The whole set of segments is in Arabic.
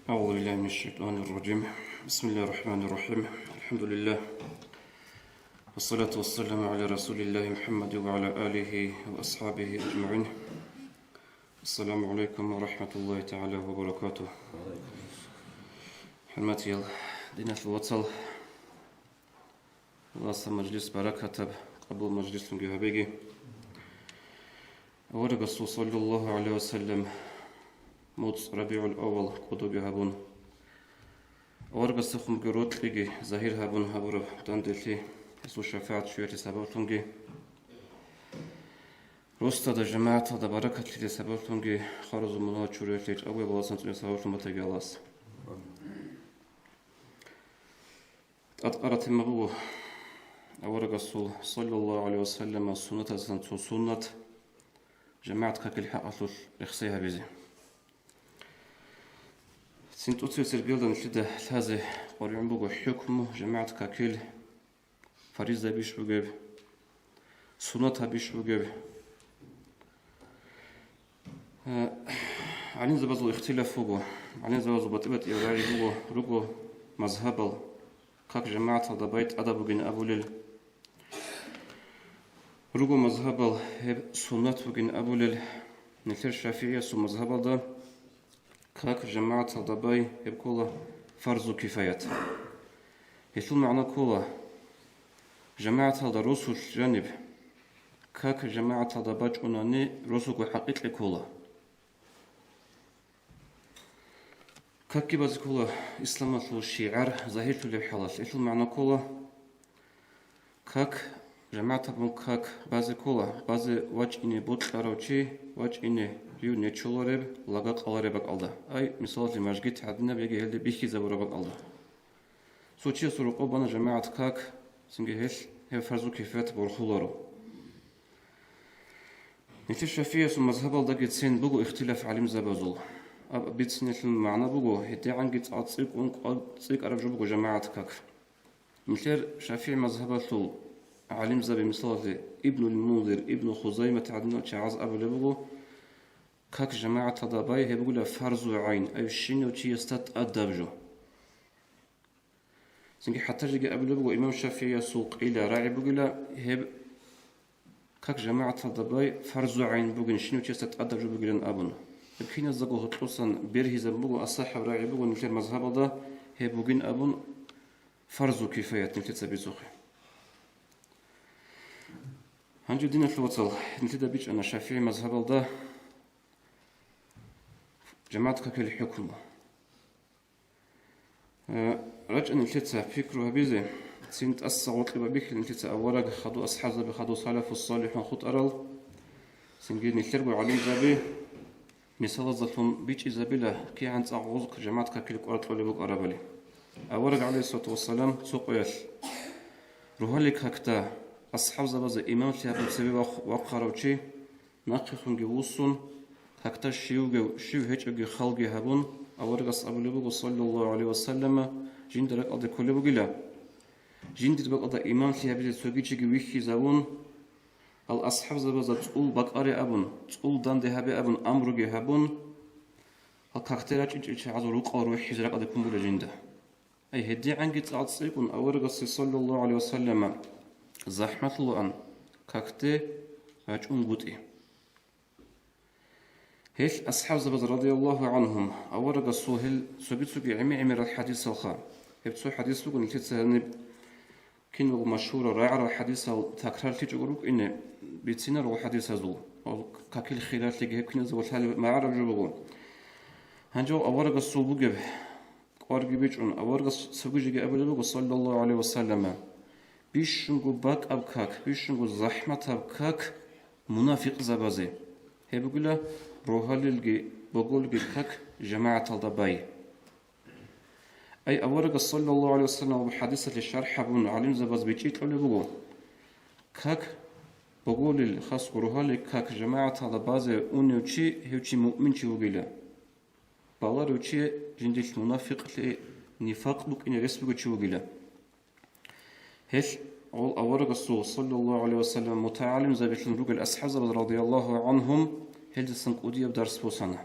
أعوذ بالله من الشيطان الرجيم. بسم الله الرحمن الرحيم. الحمد لله والصلاة والسلام على رسول الله محمد وعلى آله وأصحابه أجمعين. السلام عليكم ورحمة الله تعالى وبركاته. حرمتي دينة الوصل الله مجلس بركة قبل مجلس جهبيجي ورسول صلى الله عليه وسلم موت ربيع الأول قدو جهبون ورقص خم جروت لجي ظهير هبون هبور تندلتي يسوع شفاعة شوية سببتونجي روستا دا جماعة دا بركة لي سببتونجي خارج منات شوية ليج أول بلاسن توني سببتون متجالاس أتقرأت مغو ورقص صلى الله عليه وسلم السنة سنة جماعة كل حق إخسيها بيزي سنت أتوسر بيلدن لده هذا قريم بقى حكمه جماعة كاكل فريزة بيش بقى سنة بيش بقى علين زبازو اختلاف بقى علين زبازو بتبت إيراري بقى رجو مذهبل كاك جماعة دبيت أدب بين أبولل رجو مذهبل هب سنة بين أبولل نثير شافعية سو مذهبل ده كاك جماعة الضباي يبقى فرض كفاية يثل معنى كولا جماعة الرسول جانب كاك جماعة الضباج أناني رسول حقيقة كولا كاك باز كولا إسلام الشيعر ظاهر للحلال يثل معنى كولا كاك جماعة كاك باز كولا باز واج إني بوتلاروشي واج إني يو نيتشولورب لاغا قالاربак алда. Ай, мисалки мажгит адна беге хелде бихи забурабак алда. Сучи суруқобана жамаат как синге хел хе фарзу кифат борхуларо. Нити шафия су мазхаб алда гитсен бугу ихтилаф алим забазул. Аб битснетл маъна бугу хеде ангит ацик цик арабжу бугу жамаат как. Мислер шафия мазхабату алим заби мисалки ابن المنذر ابن خزيمة عدنا تعز أبو لبغو كاك جماعة ضباي هبقول فرض عين أي شيء وشي يستات أدبجو سنجي حتى جي أبو لبغو إمام الشافعي سوق إلى راعي بقول هب كاك جماعة ضباي فرض عين بقول شيء وشي يستات أدبجو بقولن أبون بكين الزقو هتلوسن بيرهي زبغو أصح راعي بقول مثل مذهب ده هبقين أبون فرض كفاية نتيجة بيزوخي هنجو دينة الوصل نتيجة بيج أنا شافعي مذهب ده جماعة كل حكم رجع نتيجة فكره بيزي سنت الصوت لبابيك نتيجة أولا خدوا أصحاب خدوا صالح الصالح وخط أرل سنجي نتربو عليم زبي مثال ظلهم بيج إزابيلا كي عند أعوذ جماعة كل قرط لبوك أربلي أولا عليه الصلاة والسلام سوقيش روحلك هكتا أصحاب زبازة إمام تيابل سبي وقاروشي ناقخون جوصون هكتا شيو هيج خلقي هبون أورغس أبو لبوغ صلى الله عليه وسلم جين درك أدى كل بوغلا جين درك أدى إمام تيابل سوغيشي ويخي زبون الأصحاب زبازة تقول بقاري أبون تقول دان دهبي أبون أمرغي هبون الكاكتراج إيش عزو روق أروح حزرق أدى كمبولا جين أي هدي عنك تعصيكون أورغس صلى الله عليه وسلم زحمة الله أن كاكتي هاجون قوتي هل أصحاب زبز رضي الله عنهم أورق السوهل سبيتسوكي عمر الحديث الخام هبتسو حديث لكم نتيتسانب كنو مشهورة رائعة الحديث تكرار تيجوروك إن بيتسينا رو حديث هزو أو كاكل خلال تيجي هب كنو زوال حالي ما عرب جبغو هنجو أورق السوبوغب قارق بيجون أورق السوبوغي أبو صلى الله عليه وسلم بيشنغو باك أبكاك بيشنغو زحمة أبكاك منافق زبازي هبقولا روحاليلغي بقولغي كاك جماعة الضباي أي أورق صلى الله عليه وسلم بحديثة الشرح بون علم زباز بيجيت علي بقول كاك بقول الخاص روحالي كاك جماعة الضبازي أونيوشي هيوشي مؤمن شي وقيلا بالاروشي جنديش منافق نفاق بك إن رسبك شي وقيلا هل أورق صلى الله عليه وسلم متعلم زبيت لنروق الأصحاب رضي الله عنهم هل سنقودي بدرس بوسنا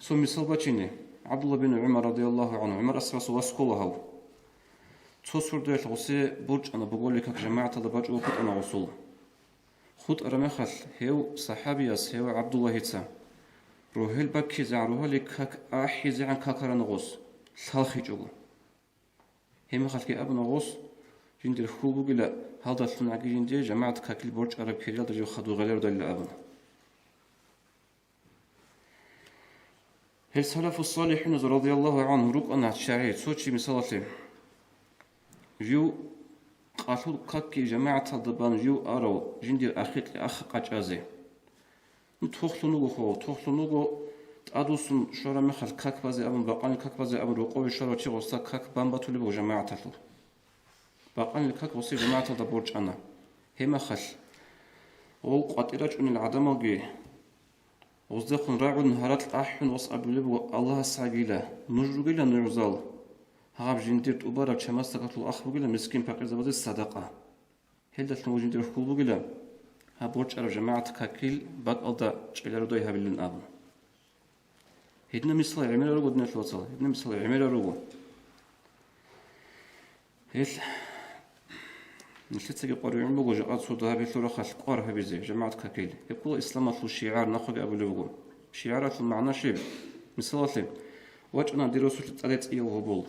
سو مثال بچيني Абдулла бин Умар радиаллаху анху Умар асрасу васкулахав. Цосурдуэл гуси бурж ана буголикак жамаатада баж укут ана гусул. Худ арамехал хев сахабияс хев Абдулла хица. Рухел бакки за рухаликак ахи за какаран гус. Салхичугу. Хемехал ки абна гус жиндир хубугила халдалтын аги жинде жамаат какил бурж араб кирил да хаду галер далла абна. هل سلف الصالحين رضي الله عنهم رك أنا شاعر صوتي مثالي جو قاتل كاكي جماعة الضبان جو أرو جندير أخيك لأخ قاجازي تخلنوغو تأدوسن شورا مخل كاك بازي أبن باقاني كاك بازي أبن رقوي شورا تيغوستا كاك بامباتو لبو جماعة تلو باقاني كاك وصي جماعة الضبورج أنا هما خل وقاتراج أن العدموغي وزدخن راعون هرات الأحن وصأبلب الله سعيلا نجرجلا نعزال هاب جندير تبارك شمستقت الأخبجلا مسكين فقير زبادي الصدقة هل دخل وجندير خلوجلا هابورج على جماعة كاكيل بعد ألدا شيلر دوي هابلين أبن هدنا مثل عمير روجو دنا الوصل هدنا مثل عمير روجو هل نشتى قريب عمرو جاءت صدها بثورة خلق قارها بزي جماعة كاكيل يقول إسلام أصل الشعار نخرج أبو لوجو شعارات المعنى شيء مثلاً وجهنا دراسة التالت إيه وهبول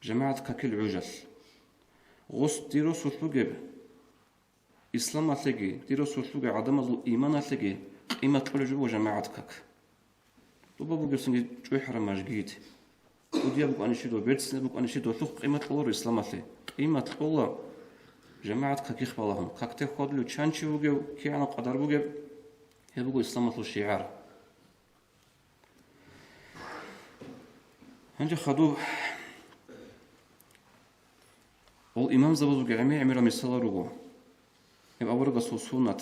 جماعة كاكيل عجل غص دراسة لوجب إسلام أتلاقي دراسة لوجب عدم الإيمان أتلاقي إما تقول جماعة كاك وبابو جسني شوي حرام مجيد ودي أبوك أنا شيء دو بيرتس أبوك أنا شيء دو ثق قيمة الأمور إسلام أتلاقي قيمة الله جماعة كاكيخ بالهم كاكتة خود لو تشانشي وجو كي أنا قدر وجو هبوجو إسلام الشعار هنجي خدوه والإمام زبادو جميع عمير مثال روجو يبقى ورقة سنة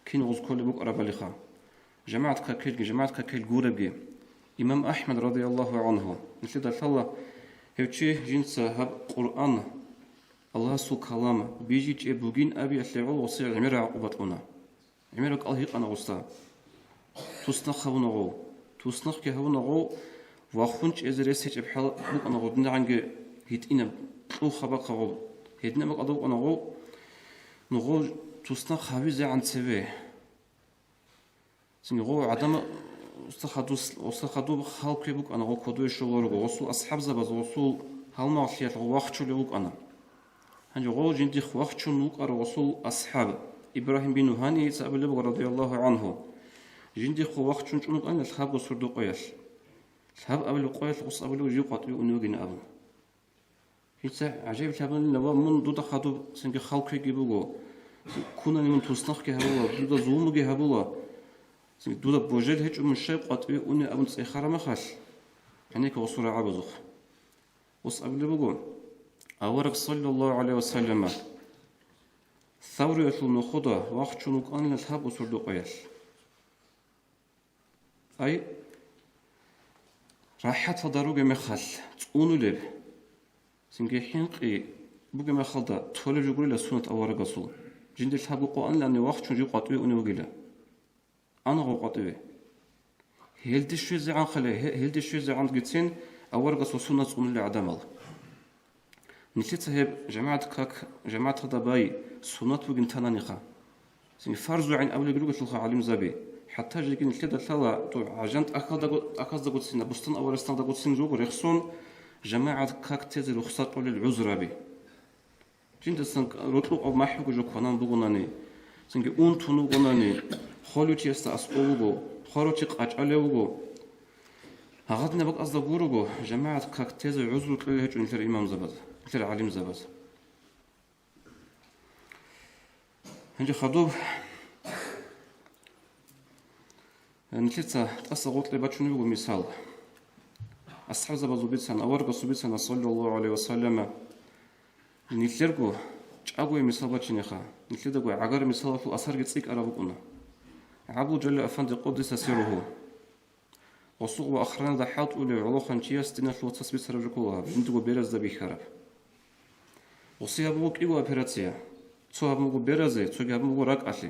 كين غز كل بوك أربالخا جماعة كاكيل جوربي إمام أحمد رضي الله عنه مثل ذلك الله هيوتشي جنس هب قرآن الله سو كلام بيجي بوجين أبي أتلعول وصير عمير عقوبتنا عمير قال هيك أنا غستا تصنخ هونغو تصنخ كهونغو وخونش إزريس هيك بحال بوك أنا غدنا عنك هيتينا أو خباق غو هيتنا بق أدو أنا غو نغو تصنخ هاوي زي عن سبيه سنغو عدم استخدو خالق بوك أنا غو كدوي شغل غو وصل أصحاب زباز وصل هالما خيال غو وقت شو لبوك أنا هنجي غو جندي وقت شو نوك أرو وصل أصحاب إبراهيم بن هاني سأبل رضي الله عنه جندي خو وقت شو نوك أنا الخاب وصردو قياس الخاب أبل قياس غص أبل وجي قاتلو ونوجين أبل هيتسا عجيب تابن لوا من دودا خادو سنجي خالق يجيبوغو كنا من تصنخ كهبولا دودا زومو كهبولا سنجي دودا بوجل هيج من شيء قاتلو وني أبن سيخارا ما خاش يعني كوصورة عبزوخ وص أبل بوغو أورك صلى الله عليه وسلم ثوري أتلو نخودا وقت شنوك أن الهاب وصردو قياس أي راحت فداروغ مخال تقونو لب سنجي حينقي بوغ مخال دا تولي جوغري لسونة أورك أصول جندي الهاب قوان لأني وقت شنجي قاتوي ونوغيلا أنا غو قاتوي هل دي شوي زي عن خلي هل دي شوي زي عن جتسين أورك أصول سونة تقون اللي عدامل نشيت هب جماعة هذا سنة وجن تنانيخا سني فرزو عن أول جروج تلخ علم زبي حتى جيكين الكذا ثلا تو عجنت أكاد دقوت سنة بستان أول استان دقوت سن جوج رخصون جماعة كاك تزر رخصات أول العذر بي جند سن رطلو أو ما حكوا جو كنان بقولاني سنجي أون تونو قولاني خالوتي است أسقوغو خالوتي قاجعلوغو هغادنا بق أصدق جوروغو جماعة كاك تزر عذر تليه جون تر إمام زبد تر علم زبد هنجي خدوب نتلتا تأسغوط لباتشوني بو مثال أصحاب زبازو بيتسان أورغو سبيتسان صلى الله عليه وسلم نتلرغو جاغوي مثال باتشينيخا نتلدغو عغار مثال فو أثار جتسيك أرابوكونا عبو جل أفندي قدس سيره وصوغ وأخران دا حالت أولي علوخان تياس دينا فلو تسبيت سرجكوها بندغو بيرز دا بيخارب وصيابوك إيغو أبيراتسيا تسوهابوغو بيرازي تسوهابوغو راك أشي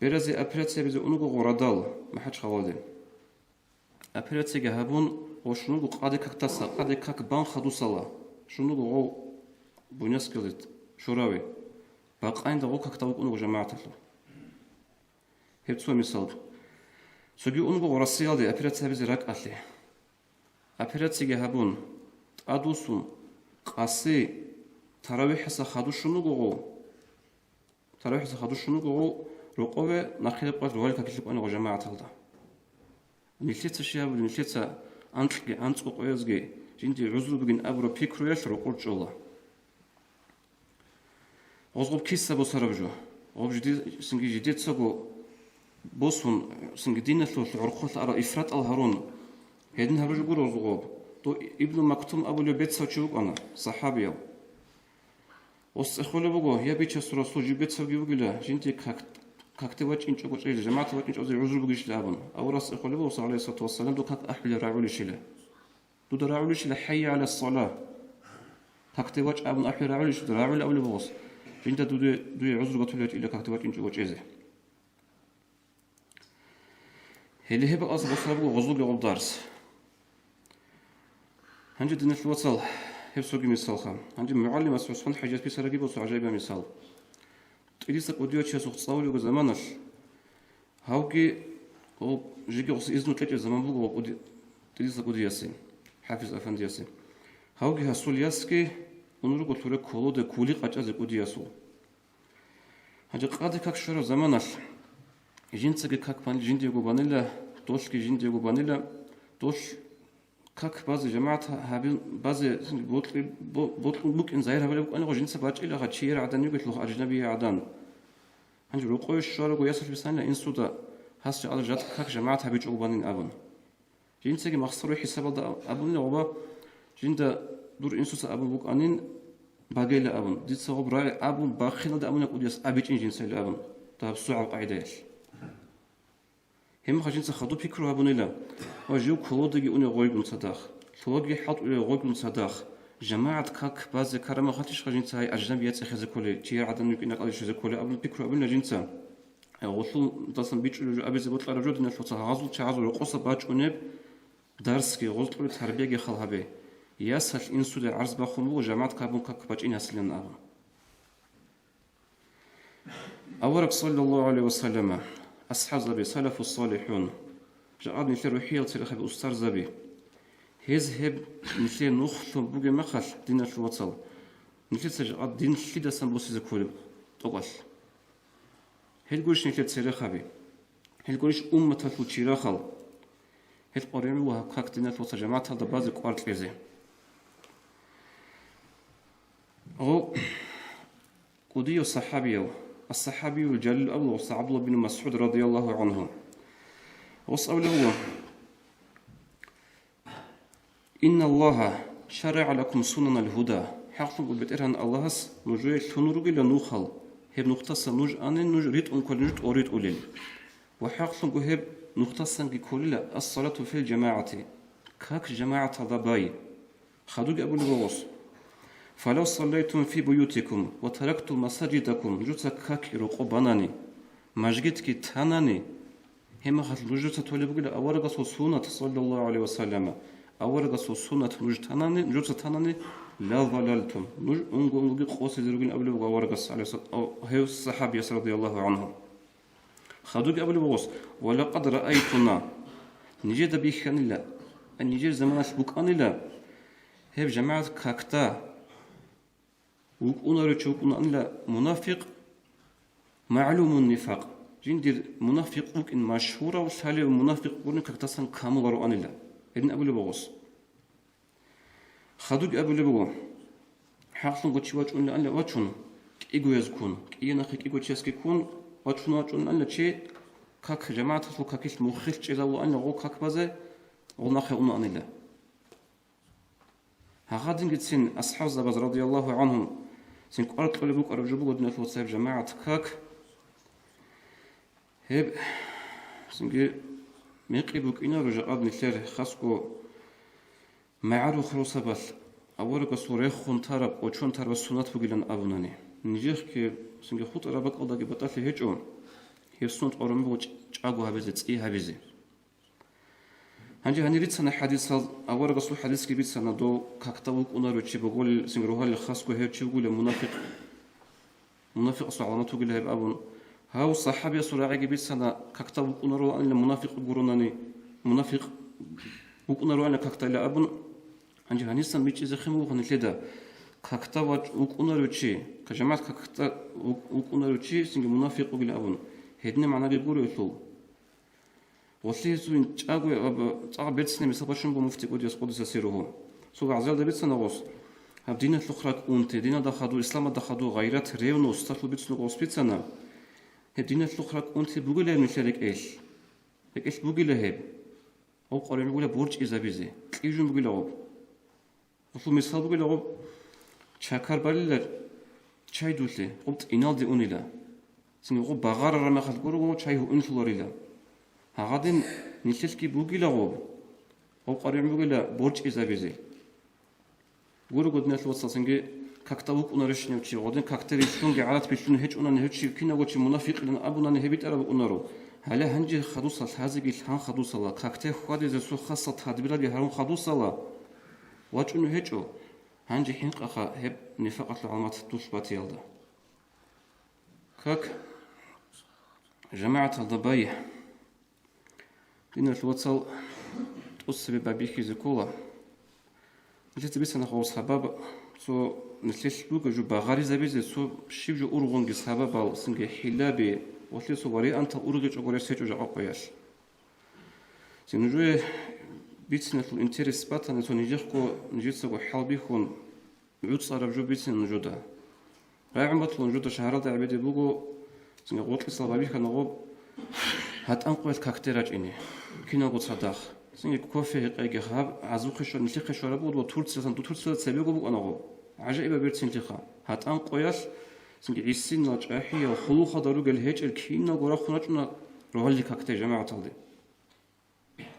بيرازي أبيراتسيا بيزي أونوغو غورادال ما حدش خوالدين операция габун ошнугу қади кактаса қади как бан хадусала шунугу го буняскелит шурави бақайнда го кактавук унугу жамааталу хепцо мисал соги унугу россиялди операция бизи рак али операция габун адусун қаси таравихса хадушунугу го таравихса хадушунугу го руқове нахилбат рували какилип унугу жамааталда нилица шиабу нилица антлги анцуқоязги жинди узрубигин абро пикруяш руқурчула озгоп кисса босарабжу обжди синги жидетсагу босун синги диналлу урқул ара ифрат ал харун хедин хабжу гур озгоп то ибн мактум абу любетсачук ана сахабия ос эхолебуго я бичас расул жибетсаги угила жинди как ты очень чего-то жамаат очень чего-то узрубигиш лабун аурас эхолебу салlallahu алейхи вассалам до как ахли раулишила до раулишила хайя аля ссала как ты очень абун ахли раулиш раул абу бос жинда до узрубатулет или как ты очень чего-то هل هي بقى أصبح غزول يقدرس هنجي دين الوصل هي سوق مثال خام هنجي معلم أسوأ حاجات بيسرق بيبص عجيبة مثال تريس قديو شيء سوق صاولي وزمانش هاوكي أو جيجي قص إذن تلاقي زمان بقى قدي تريس قديو ياسين حافظ أفندي ياسين هاوكي هسول ياسكي ونور قطورة كولو ده كولي قاچاز قديو ياسو هنجي قادي كاكشورة زمانش جنسك как جنديو بانيلا دوشكي جنديو بانيلا دوش как базы جماعة هابين базы بوتل بوك إن زاير هابين أنا جنس باج إلى غشير عدن يقول له أجنبي عدن هنج رقوي الشارع وياسر بسنة إن سودا هاس على جات как جماعة هابيج أوبانين أبن جنسك مخسر حساب ده أبن لعبة جندا دور إن سودا أبن بوك أنين باقي أبن دي تصوب رأي أبن باخيل ده أبن يقول ياس أبيج إن جنس الأبن ده بسوع قاعدة هم خشين سخدو بيكرو هابونيلا وجو كلودي أوني غويبون صداق كلودي حط أولي غويبون صداق جماعة كاك بعض كرامة خاتش خشين ساي أجنبيات سخز كله تيار عدن يمكن أقل شيء كله قبل بيكرو قبل نجنسا غسل تصن بيتش أبي زبط على رجود نشوط عازل تعازل وقصة باج أنب درس كي غسل تربية جي خلها به ياسل إنسو لعرض بخمو جماعة كابون كاك باج إن هسلنا أبو أورك صلى الله عليه وسلم أصحاب زبي سلف الصالحون جاء مثل روحية تلخ بأستار زبي هذهب مثل نخل بوجي مخل دين الوصل مثل سجاء دين شدة سنبوس زكول تقول هل قولش مثل تسير خبي هل قولش أمة الفوتشيرا خل هل قريم وهكاك دين الوصل جماعة هذا بعض قارت لزي أو قدي الصحابي الصحابي الجليل أبو عبد الله بن مسعود رضي الله عنه وصل له إن الله شرع لكم سنن الهدى حقا بترهن الله نجوي تنورج لنوخل هب نقطة نج أن نجريت كل نجت أريد أولي وحقا هب نقطة كل الصلاة في الجماعة كاك جماعة ضباي خدوج أبو الغوص فلو صليتم في بيوتكم وتركتم مساجدكم جوتا كاك رقباناني مجدك تاناني هما خاطر جوتا تولي بقول أورغا سنة صلى الله عليه وسلم أورغا سنة نجتاناني جوتا تاناني لا ضللتم نج أنقول قوس يدرجون قبل أورغا عليه أو هي الصحابي رضي الله عنهم خدوج قبل بوس ولقد رأيتنا نجد بيخان الله أن نجد زمان بكان الله هي جماعة كاكتا وأنا رجوك أن منافق معلوم النفاق جندير منافق إن مشهورة وسهل منافق ورن كتصن كامل وروان الله إذن أبو لبغوس خدوج أبو لبغو حاصل قد شواج أن الله واتشون إيجو يزكون إيناخك إيجو تشسكون واتشون أن شيء كاك جماعة وكاكيس مخيل إذا وأن غو كاك بزه وناخ أن الله هغادين قد سين أصحاب زبز رضي الله عنهم سين قرط قلبوك أرجبوك دون الوصيب جماعة كاك هب سين ميقبوك إنا رجاء مثل خاصكو معارو خروصة بس أولك سوريخون تارب وچون تارب سنات بقلن أبناني نجيخ كي سين خط ربك أضاقي بطافي هجو هي سنت أرمبو چاقو هبزي تسئي هبزي هنجي هنريتسنا حديث أورا قصو حديث كبيتسنا دو كاكتاوك ونارو بقول سنجروها اللي خاصكو هيرتشي بقول منافق أصلا علامته قلها بأبون هاو الصحابي سراعي كبيتسنا كاكتاوك ونارو أن منافق قروناني منافق وكونارو أنا كاكتا أبون هنجي هنيسن بيتشي زخمو هنتلدا كاكتاوك وكونارو تشي كجماعة كاكتا وكونارو تشي سنجي منافق قلها أبون هدنا معنا بيقولوا يثول وثيزوين تأجوا تعب بيتسنا مسافرشون بمفتي قديس قدس سيروه سو عزال ده بيتسنا غوص هب دينا الأخرى أنت دينا دخلوا الإسلام دخلوا غيرات ريونو استطلوا بيتسنا غوص بيتسنا هب دينا الأخرى أنت بقول له مثلك إيش بقول له هب أو قريب بقول له برج إذا بيزي يجون بقول له وصل مثال بقول له شاكر بالله شاي دوله قلت إنال دي أنيلا سنقول بغار رما خلقوا شاي هو أنفلوريلا هغادين نيشلكي بوغيلا غوب او قريم بوغيلا борч изабези гуру годнес лоцасинги кактавук унарышневчи годин кактери шунги алат бишун хеч унан хечи кинагочи мунафиқлин абунан хебитараб унару ҳала ҳанҷи хадусал ҳазиги ҳан хадусала какте хвадизе су хасса тадбираги ҳарун хадусала вачуну хечу ҳанҷи ҳинқаха ҳеб нифақатлу алмат душбати ялда как жамаат алдабай دينا الوصل تقص ببابيكي زكولا نجت بس أنا خلاص حباب سو نسلش لوك جو بغاري زبيز سو شيف جو أورغون جس حباب أو سنجي حلابي وثلي سو وري أنت أورغج أقول سيجو جا قياش سنجوي بيتنا في الانترس بات أنا سو نجيخكو نجيت سو حال بيخون عود صار بجو بيتنا نجودا راي عمبطلو نجودا شهرات عبيدي بوغو سنجي غوطلي صلابيخا نغوب هات أنقذ كاكتيراج إني كنا قد صدق سنجي كوفي هيك خاب عزوخش نلخش ولا بود وتورتس دو تورتس سبيغو بو أنا عجائب بيرتين لخا هات أنقذ سنجي عيسين ناجحي وخلوخ دارو قال هيك الكينا قرا خناجنا روحلي كاكتي جماعة تالدي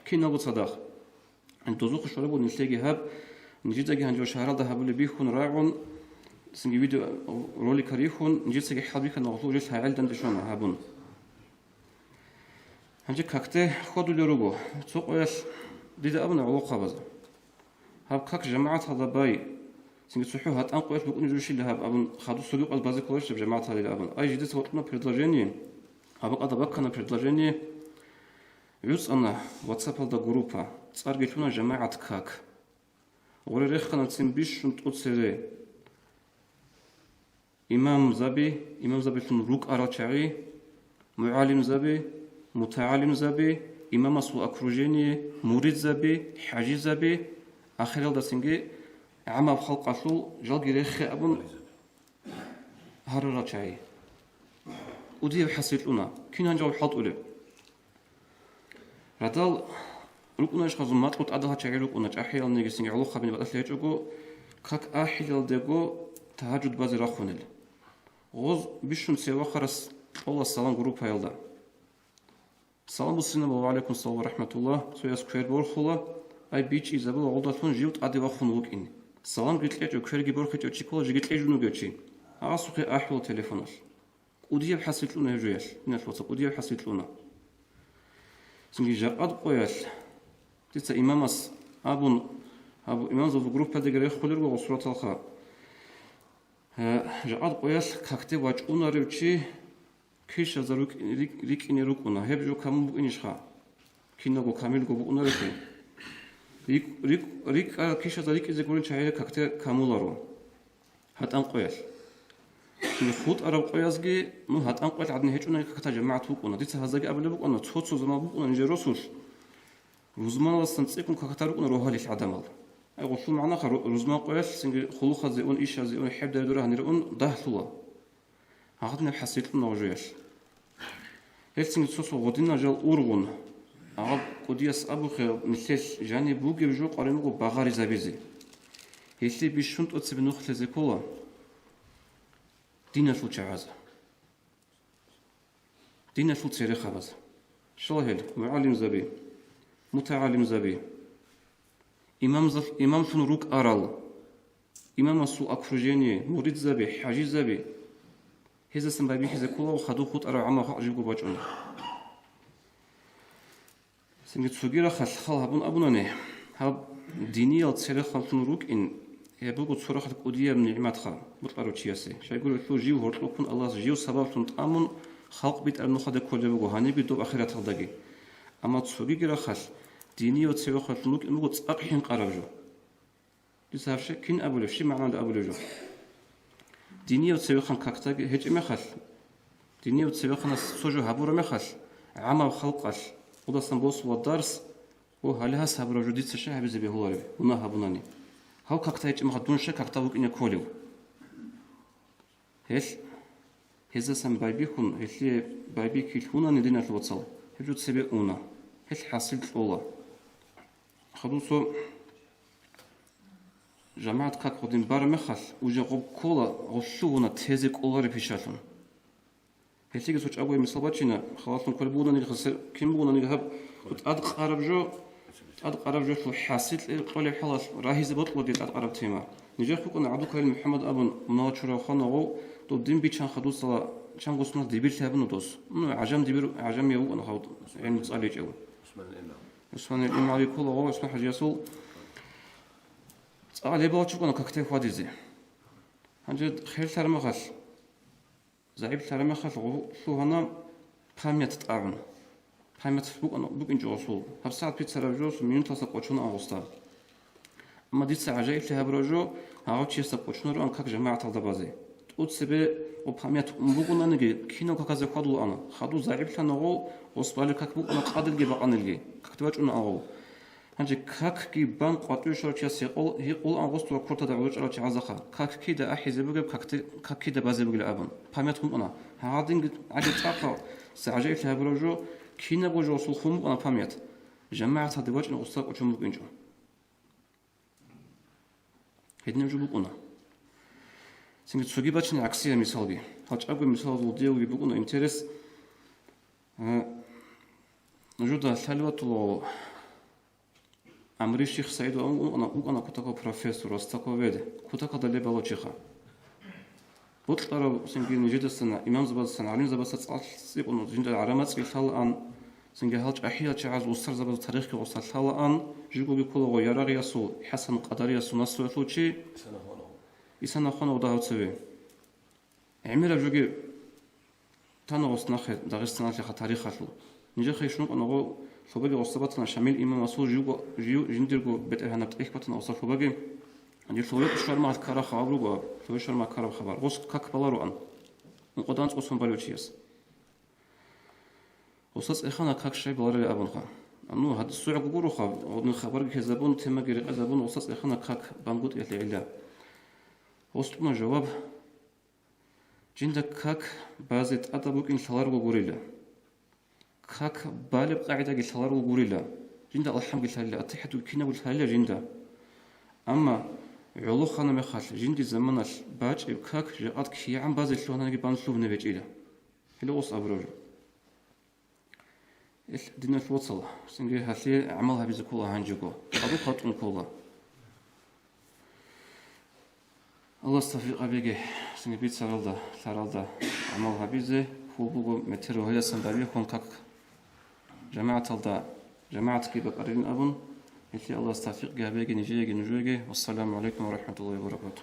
كنا قد صدق عند دوزوخش ولا بود نلتقي هاب نجيت أجي هنجو شهر ده هبل بيخون راعون سنجي فيديو رولي كريخون نجيت أجي حبيك نغلو جيت هايل دندشون هابون هنجي كاكتي خدوا لروجو سوق وياش ديدا أبنا علاقة بذا هاب كاك جماعة هذا باي سنجي صحوا هات أنقوا إيش بيكون يجوشي لهاب أبن خدوا سلوك البازي كلش بجماعة هذا أبن أي جديد سوتنا بردلاجيني هابك هذا بكنا بردلاجيني يوس أنا واتساب هذا جروبا صار جيتونا جماعة كاك وري ريخنا تسمبيش نتقول سري إمام زبي تون روك أراتشعي معالم زبي متعلم زبي إمام سو أكروجيني مريد زبي حاجي زبي آخر هذا سنجي عما بخلق أصل جلقي ريخ أبن هررا شاي ودي بحسيت لنا كنا نجاوب حط أولي ردال ركنا إيش خزم مطلوب أدها شاي ركنا أحيال نيجي سنجي علو خبني بدأت ليجو كاك أحيال ديجو تهجد بازي راخونل غوز بيشون سوا خرس الله السلام جروب هيلدا سلام بسنا وعليكم السلام ورحمة الله سويس كير بورخلا أي بيتش إزابل عودتون جيوت أدي وخنوك إني سلام قلت لي جو كير جبورخ جو تشيكولا جيت لي جنو جوتشي أعصقي أحول تليفونش ودي بحسيت لنا هجويش من الواتساب ودي بحسيت لنا سنجي جاء قويش تيتا إمامس أبو إمام زوج جروب هذا جري خلير وصورة الخا جاء قويش كاكتي واجونا ريبشي كيش هذا ريك إني ركونا هبجو كم بقينيشها كنا جو كامل جو بقونا ركوا ريك كيش هذا ريك إذا قولن شايله كاكتير كامولارو هات أنقياش نخوض أرب قياسجي مو هات أنقياش عدني هيجونا كاكتير جماعة بقونا ديت هذا جي قبل بقونا تحط زمان بقونا نجروسوش روزمان وصلت سيكون كاكتير بقونا روها ليش عدمال أي قصون معنا روزمان قياس سنجي خلوخ زيون إيش زيون حب دردورة هنيرون ده ثلا هادنا بحسيت لنا وجيش هالسنج تصو غدنا جال أورغون عاب قديس أبو خير نسيش جاني بوجي بجو قريمو بغاري زبيزي هالسي بيشونت أتصب نخل زكولا دينا شو تعازة دينا شو تسيري خبز شاهد معلم زبي متعلم زبي إمام فنروك أرال إمام سو أكفرجيني مريد زبي حاجي زبي هذا سنبابي هذا كله وخدوه خد أرى عما خارج جو بجون سنجد سوجيرا خال هبون أبوناني هب دينية تصير خالتون روك إن يبغوا تصور خالك أودية من نعمات خال بطلعوا تشياسي شو يقولوا ثلو جيو هرطلقون الله جيو سبب تنتأمن خلق بيت أنو خد كل يبغوا هني بيدوب آخرة هذاقي أما تسوجيرا خال دينية تصير خالتون روك إنه تصقحين قربجو لسه شيء كين أبولو شيء معناه أبولو جو دينية تصير خال كاكتاج هج ما خال دينية تصير خال سوجو هبورة ما خال عمل خلقش وده سنبوس والدرس وهلها سبب رجودي تشاه بزبي هو ربي ونها بناني هاو كاكتاج ما خدون شك كاكتاوك إني كوليو هل هذا سن بايبيكون هل بايبيك الهونا ندينا الوصل هل تسبي أونا هل حاصل الله خدوسو جماعة كاك قديم بار مخال وجا غب كولا غشونا تهزك الله ربي شالون هل تيجي سوتش أبوي مثال باتشينا خلاصون كل بونا نيجي كم بونا نيجي هب أدق قرب جو شو حاسيت قولي حلاس راهي زبط لو ديت أدق تيما نيجي خبكون عبد الكريم محمد أبن مناطشرا خانه و تو دين بيتشان خدوس لا شان قسمة ديبير تابن ودوس إنه عجم ديبير عجم يو أنا خاود يعني متسألي جو اسمه الإمام علي كله هو اسمه حاج يسول على باتشو أنا ككتير واديزي هنجد خير سلام خاص زعيب سلام خاص شو هنا خامية تتعاون خامية بوك إنجو أصول هب ساعة بيت سرجوس مين تصق وشون أغسطا أما ديت ساعة جاي في هبرجو هاو تشي صق وشون رو أنكك جماعة تلدبازي تقول سبب وخامية بوكنا نجي كينو كذا خدو أنا خدو زعيب سنغو وصبالي كك بوك أنا قادر جي بقى نلقي كتواج أنا أغو هنجي كك كي بان قاتل شرط ياسي هي قول أغسطا وكرت دعوج على تعزقها كك كي ده أحيز بقى كك كي ده بازي بقى الأبن خاميتهم أنا هادين عدد تاقة ساعة جاي في هبرجو كينا بوجو صلخهم أنا فهمت جماعة هذا وجه أنا أستاق وشو ممكن جو هدنا جو بقونا سنجد سوقي باتشني عكسية مثالي هاج أقوى مثال ضديو يبقونا إنترس نجود ثلوة لو عمري الشيخ سعيد أنا كتاكو بروفيسور أستاقو بيد كتاكو دلي بالو شيخا بطلع سنجد نجد السنة إمام زباد السنة عليم زباد ستصال سيقولون جند العرامات سيقال أن سنجد هالج أحياء شعاز وصل زباد التاريخ وصل أن جيبوا بيقولوا ويرى يسوع حسن قدر يسوع نصر يسوع شيء إنسان خانه وده تسوي عمره جوجي تنا وصناخ داغستان في تاريخ خلو نجي خيشون أنا هو فبقي وصبتنا شامل إمام رسول جيو جندرجو بتأهنا بتأخ بتنا وصل فبقي عندي ثورة شهر مع الكرا خبروا ثورة شهر مع الكرا خبر وصل كك بلارو أن وقدان تقصون بالوشيس وصل إخانا كك شيء بلاري أبون خان أنو هاد السوق جورو خاب ودن خبر كذابون تمجر زبون وصل إخانا كك بنقول يطلع إلا وصلنا جواب جندك كك بازت أدبوك إن شلار وجوريلا كك بالب قاعدة شلار وجوريلا جند الحمد لله أتحدوا كنا بالحلال جندا أما علو خانة مخاش جندي زمانش باج كك جات كي عم بازت شلون أنا جبان شلون نبيج إله هلا وصل أبرج دينا في وصل سنجي هالشيء عملها بزكولها هنجوكو أبو خاطر كولها الله استفيق بيجي سنجي بيت سرالدا عملها بيزه هو بقول مترو هي سنبالي خون كك جماعة كي بقرين أبون إنتي الله استفيق بيجي نجيجي والسلام عليكم ورحمة الله وبركاته.